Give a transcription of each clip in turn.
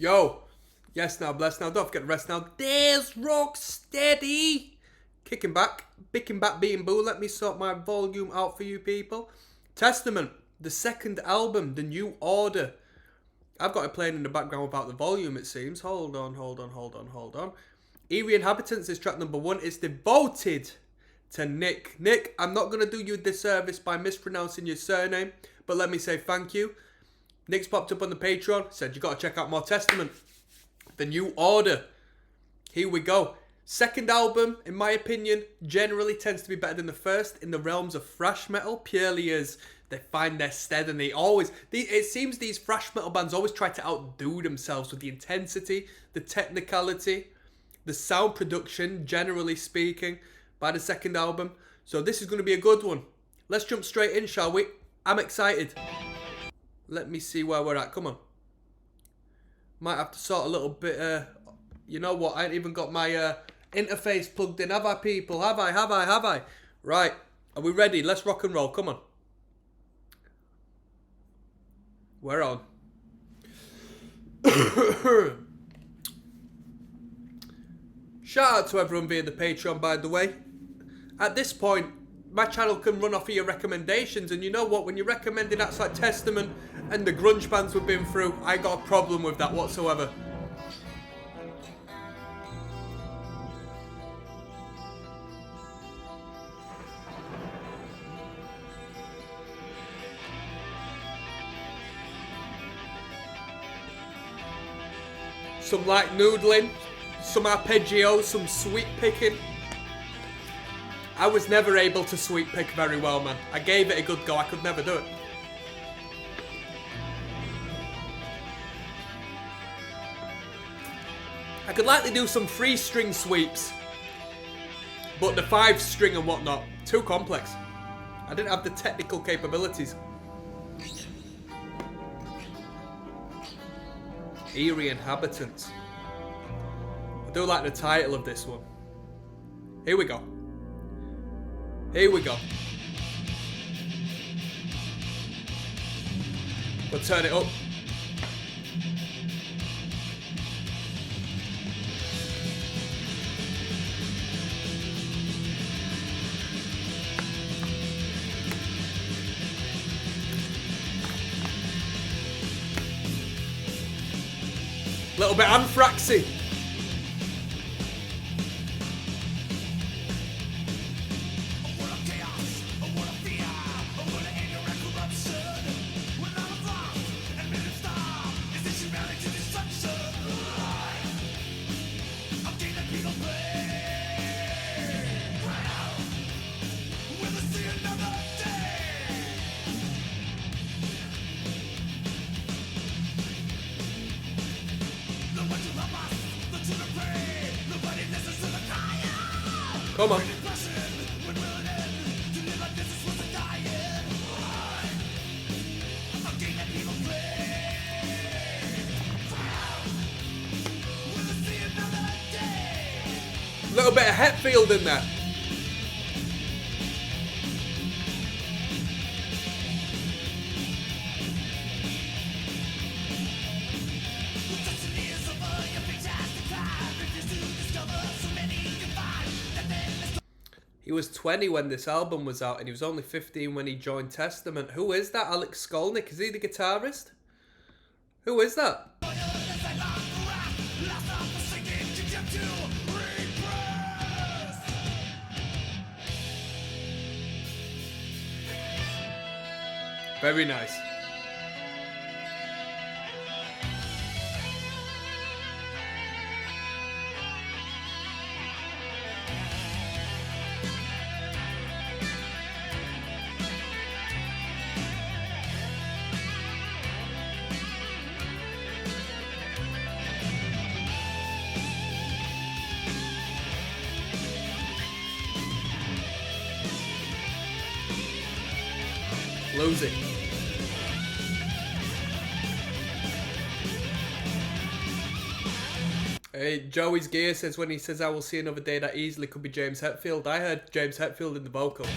Yo, yes now, bless now, don't forget the rest now. There's ROCKSTEADY. Kicking back, being boo. Let me sort my volume out for you people. Testament, the second album, The New Order. I've got it playing in the background without the volume, it seems. Hold on. Eerie Inhabitants is track number 1. It's devoted to Nick. Nick, I'm not going to do you a disservice by mispronouncing your surname, but let me say thank you. Nick's popped up on the Patreon, said you got to check out more Testament. The New Order. Here we go. Second album, in my opinion, generally tends to be better than the first in the realms of thrash metal, purely as they find their stead and it seems these thrash metal bands always try to outdo themselves with the intensity, the technicality, the sound production, generally speaking, by the second album. So this is going to be a good one. Let's jump straight in, shall we? I'm excited. Let me see where we're at. Come on. Might have to sort a little bit, you know what? I ain't even got my interface plugged in. Have I, people? Have I? Right. Are we ready? Let's rock and roll. Come on. We're on. Shout out to everyone via the Patreon, by the way. At this point, my channel can run off of your recommendations, and you know what? When you're recommending acts like Testament and the grunge bands we've been through, I got a problem with that whatsoever. Some light noodling, some arpeggios, some sweet picking. I was never able to sweet pick very well, man. I gave it a good go, I could never do it. I could likely do some 3-string sweeps, but the 5-string and whatnot, too complex. I didn't have the technical capabilities. Eerie Inhabitants. I do like the title of this one. Here we go. We'll turn it up. Little bit anthraxy. Come on. Little bit of Hetfield in there. He was 20 when this album was out, and he was only 15 when he joined Testament. Who is that? Alex Skolnick? Is he the guitarist? Who is that? Very nice. Lose it. Hey, Joey's Gear says when he says I will see another day, that easily could be James Hetfield. I heard James Hetfield in the vocal.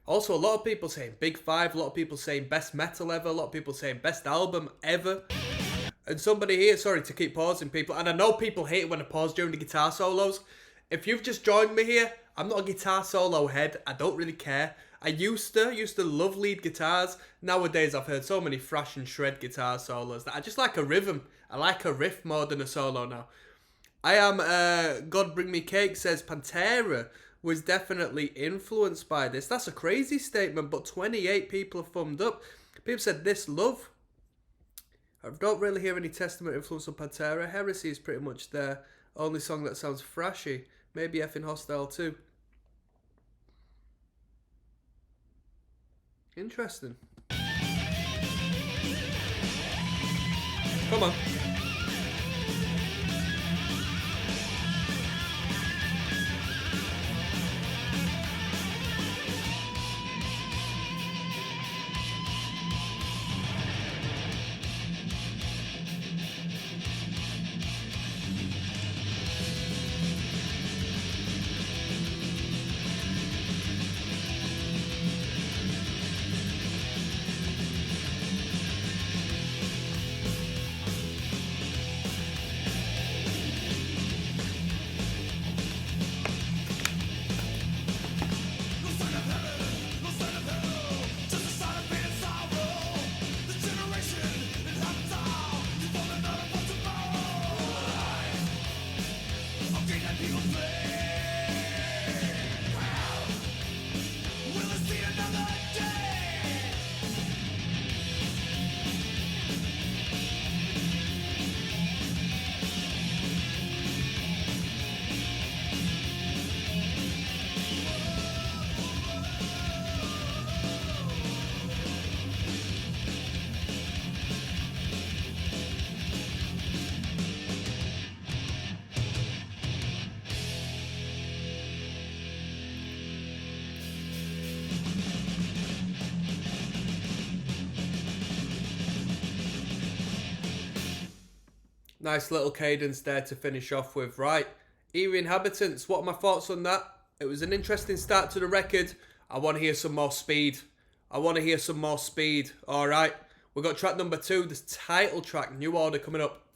Also, a lot of people saying Big Five, a lot of people saying best metal ever, a lot of people saying best album ever. And somebody here, sorry to keep pausing people, and I know people hate it when I pause during the guitar solos. If you've just joined me here, I'm not a guitar solo head. I don't really care. I used to love lead guitars. Nowadays, I've heard so many thrash and shred guitar solos that I just like a rhythm. I like a riff more than a solo now. I am, God Bring Me Cake says Pantera was definitely influenced by this. That's a crazy statement, but 28 people have thumbed up. People said This Love. I don't really hear any Testament influence on Pantera. Heresy is pretty much their only song that sounds thrashy. Maybe Effing Hostile too. Interesting. Come on. Nice little cadence there to finish off with. Right, Eerie Inhabitants, what are my thoughts on that? It was an interesting start to the record. I want to hear some more speed. Alright, we've got track number 2, the title track, New Order, coming up.